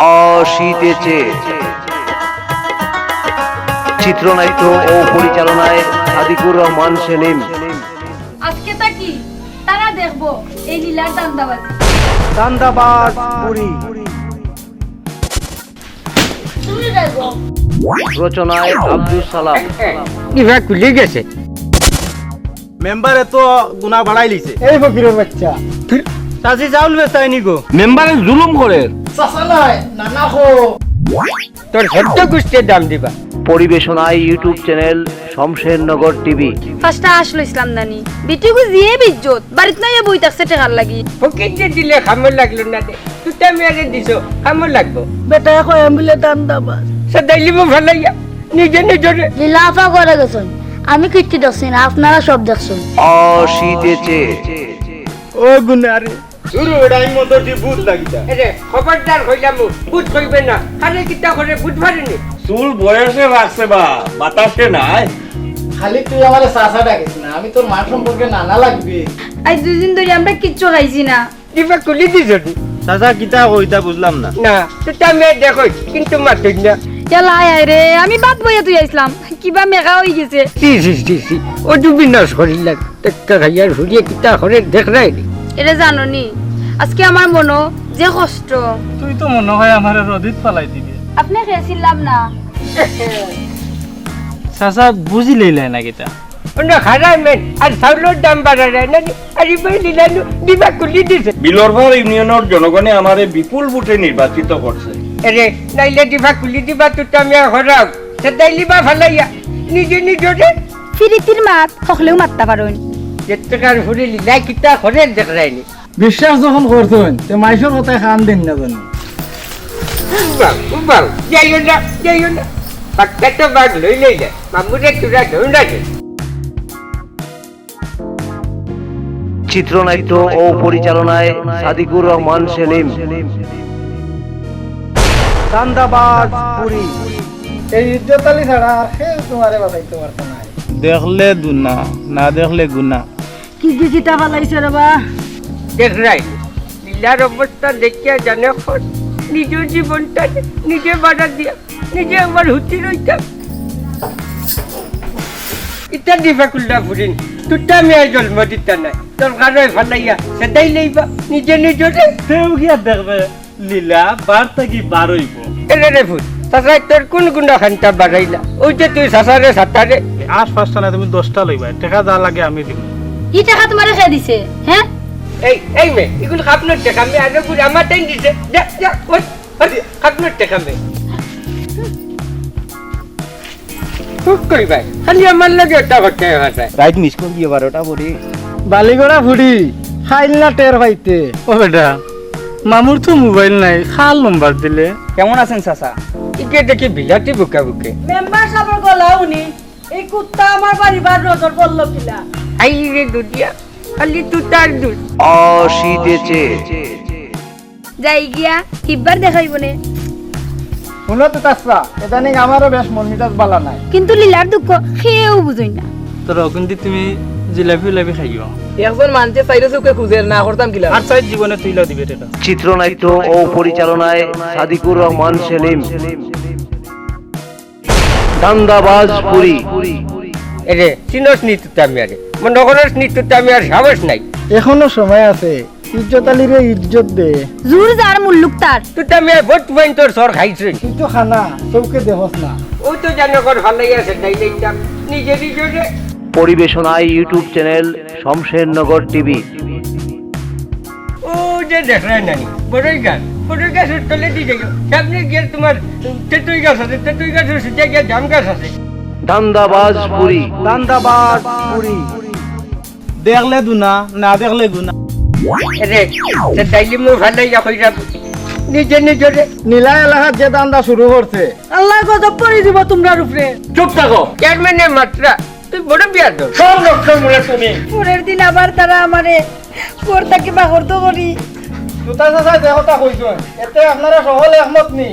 অশীতেছে চিত্রনাট্য ও পরিচালনায় সাদিকুর রহমান সেলিম। আজকে তাকি তারা দেখবো এই লীলার দান্দাবাজি। দান্দাবাজ পুরী তুমি দেখো রচনায় আব্দুল সালাম। কিবা খুলি গেছে মেম্বারে তো গুনা বাড়াই লিছে। এই ফকিরের বাচ্চা চাষি চাউল বেচাই নি গো। মেম্বারে জুলুম করে। চাচা নাই নানা খো তোর সদ্য গুষ্টের দাম দিবা। পরিবেশনায় ইউটিউব চ্যানেল শমশেরনগর টিভি। ফার্স্টটা আসলো ইসলাম দানি বিটিকু জিয়ে বিজ্জত বাড়িত নাই বই থাকছে টাকার লাগি। ফকির যে দিলে খামর লাগলো না দে তুই মেয়ারে দিছো খামর লাগবো। বেটা এখন এমবিলে দান্দাবাজ সদাইলিব ভালাইয়া নিজে নিজরে লীলাফা করে গেছেন। আমি কিচ্ছু দেখছি না, আপনারা সব দেখছেন। অশীতেছে ও গুনারে শুরু এটাই মতো দি ভূত লাগিতা। আরে খবরদার হইলাম ভূত কইবে না। খালি কিতা করে ভূত ভারেনি। চুল বয়সে রাখছে বা বাতাসে নাই। খালি তুই আমারে চাচা ডাকিস না, আমি তোর মা সম্পর্কে নানা লাগবে। আজ দুদিন ধরে আমরা কিচ্ছু খাইছি না। দিবা কুলি দিছো দি চাচা কিতা কইতা বুঝলাম না। না তুই মেয়ে দেখো কিন্তু মাতুই না। এলা আয় রে আমি বাদ বইয়া তুই আইসলাম কিবা মেঘা হয়ে গেছে। সি ও ডুবি নাশ করিল লাগ টেক্কা খাইয়ার হুড়িয়ে কিতা করে দেখ রাই এটা জানো নি আজকে আমার মনো যে কষ্ট। তুই তো মনে হয় আমার রদিত পালাই দিবি। আপনি খেয়েছিলাম না চাচা বুঝি লইলে না গীতা। ওনা খারাপ মেন আর চাউলের দাম বাড়ায় না আর ইবাই দিলানো দিবা কুলি দিছে। বিলরভার ইউনিয়নের জনগণে আমারে বিপুল ভোটে নির্বাচিত করছে। আরে নাইলে দিবা কুলি দিবা তুই আমি হরাও সেটাইলিবা ভালাইয়া নিজে নিজরে ফিরিতির মাত হকলেও মারতে পারুন। যেতকার হুড়ি লিলাই কিতা করে দেখ রাইনি। বিশ্বাস যখন করছেন তে মাইসের কথায় খান দিন না জানি। উবাল যাইও না পাক্কাটা বাঘ লই যায় মামুরে তুরা ধরুন চিত্রনাট্য ও পরিচালনায় সাদিকুর রহমান সেলিম। দান্দাবাজ পুরী এই ইজ্জত আলী ছাড়া আর কেউ তোমারে বাঁচাইতে পারতো না। দেখলে দুনা না দেখলে গুনা। কি কি কিতা পালাইছে রে বা? দেখ রাইনি লীলার অবস্থা দেখিয়া জানে নিজের জীবনটা নিজে বাধা দিয়া নিজে আমার হুতি রইতাম। ইটা দিবা কুল্লা ফুরিন তুটা মেয়ে জন্ম দিতা নাই তোর কারণে ফালাইয়া সেটাই লইবা নিজে নিজরে। সেও গিয়া দেখবে লীলা বার থাকি বার হইব। এরে রে ফুল চাচা তোর কোন গুণা খানটা বাড়াইলা ওই যে তুই চাচারে সাতারে আজ পাঁচটা না তুমি 10টা লইবা টাকা যা লাগে আমি দিব। ই টাকা তোমার খেয়ে দিছে হ্যাঁ। এই মে এগুলো খাপনোর টাকা মে আরো গুড় আমার টাইম দিছে যা ওই খাপনোর টাকা মে কই ভাই খালি আমার লাগে একটা ঘটে ভাষায় রাইট মিস করে দিয়ে 12টা পরে বালিগড়া ফুড়ি খাইল না টের পাইতে। ও বেটা মামুর তো মোবাইল নাই খাল নম্বর দিলে। কেমন আছেন চাচা? ইকে দেখি বিলাতি বুকা বুকে মেম্বার সাহেবের গলা উনি এই কুত্তা আমার পরিবার নজর পড়লো কিলা। আই রে দুদিয়া খালি তুই তার দুধ অশীতেছে যাই গিয়া কিবার দেখাইব নে। শুনো তো চাচা এটা নিয়ে আমারও বেশ মন মিজাজ বালা নাই। কিন্তু লীলার দুঃখ খেয়েও বুঝই না। তোর কিন্তু তুমি জিলাপি লাপি খাইও একজন মানুষে চাইলে চোখে খুঁজে না করতাম কিলা। আর চাই জীবনে তুইলা দিবে টাকা। চিত্রনাট্য ও পরিচালনায় সাদিকুর রহমান সেলিম। দান্দাবাজ পুরী এরে চিনস নি তুই আমি আরে মন নগরের নি তুই আমি আর সাহস নাই। এখনো সময় আছে, ইজ্জত আলীরে ইজ্জত দে। জোর যার মুল্লুক তার। তুই আমি আর ভোট পয়েন্ট তোর সর খাইছিস তুই তো খানা চৌকে দেহস না। ও তো জানো কর ভালোই আছে তাই লইতাম নিজে নিজরে। পরিবেশনায় ইউটিউব চ্যানেল শমশেরনগর টিভি। ও যে দেখ রাই নানি বড়ই গাছের তলে দিয়ে যাই সামনে গিয়ে তোমার তেঁতুই গাছ আছে তেঁতুই গাছের সুজে গিয়ে জাম গাছ আছে। দান্দাবাজ পুরী দান্দাবাজ পুরী দেখলে দুনা না দেখলে গুনা। রে সে তাইলে মো ভালোই কইরা নিজে নিজরে। নীলা এলাকার যে দান্দা শুরু করছে আল্লাহ গজব পড়ে দিব তোমরা উপরে। চুপ থাকো চেয়ারম্যানের মাত্রা তুই বড় বিয়ার দো সব রক্ষা মূলে তুমি। পরের দিন আবার তারা আমারে পরতাকে বাহরতো করি। জুতা চাচা যে কথা কইছেন এতে আপনারা সকলে একমত নি?